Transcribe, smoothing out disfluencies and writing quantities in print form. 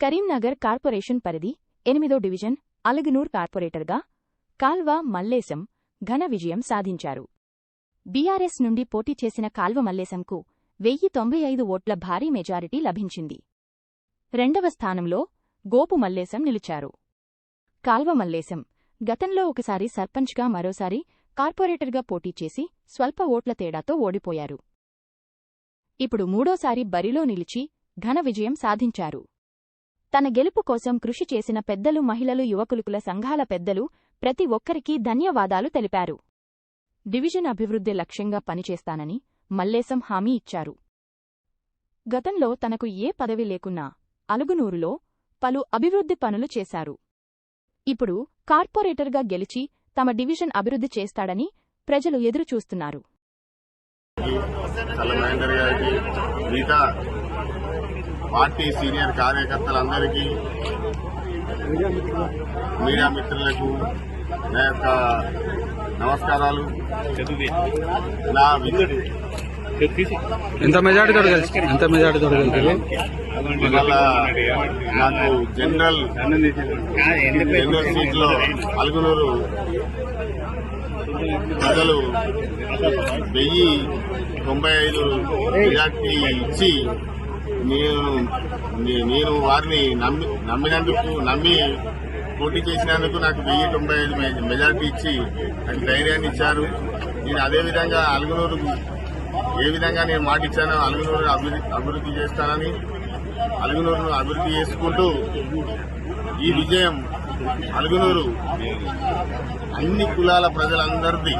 Karimnagar corporation పరిధి 8వ division Alugunoor కార్పొరేటర్గా కాల్వ మల్లేశం ఘన విజయం సాధించారు. బీఆర్ఎస్ నుండి పోటీ చేసిన కాల్వ మల్లేశంకు 1095 ఓట్ల భారీ మెజారిటీ లభించింది. రెండవ స్థానంలో గోపు మల్లేశం నిలిచారు. కాల్వ మల్లేశం గతంలో ఒకసారి సర్పంచ్గా మరోసారి కార్పొరేటర్గా పోటీ చేసి స్వల్ప ఓట్ల తేడాతో ఓడిపోయారు. ఇప్పుడు మూడోసారి బరిలో నిలిచి ఘన విజయం సాధించారు. తన గెలుపు కోసం కృషి చేసిన పెద్దలు, మహిళలు, యువకుల సంఘాల పెద్దలు ప్రతి ఒక్కరికీ ధన్యవాదాలు తెలిపారు. డివిజన్ అభివృద్ధి లక్ష్యంగా పనిచేస్తానని మల్లేశం హామీ ఇచ్చారు. గతంలో తనకు ఏ పదవి లేకున్నా అలుగునూరులో పలు అభివృద్ధి పనులు చేశారు. ఇప్పుడు కార్పొరేటర్గా గెలిచి తమ డివిజన్ అభివృద్ధి చేస్తాడని ప్రజలు ఎదురుచూస్తున్నారు. పార్టీ సీనియర్ కార్యకర్తలందరికీ, మీడియా మిత్రులకు నా యొక్క నమస్కారాలు. నా ఎంత మెజార్టీతో ఇవాళ నాకు జనరల్ సీట్లో అలుగునూరు ప్రజలు 1095 మెజార్టీ ఇచ్చి నేను వారిని నమ్మి పోటీ చేసినందుకు నాకు 1095 మెజార్టీ ఇచ్చి నాకు ధైర్యాన్ని ఇచ్చారు. నేను అదేవిధంగా అలుగునూరు ఏ విధంగా నేను మాట ఇచ్చానో అలుగునూరు అభివృద్ధి చేస్తానని, అలుగునూరును అభివృద్ధి చేసుకుంటూ ఈ విజయం అలుగునూరు అన్ని కులాల ప్రజలందరిది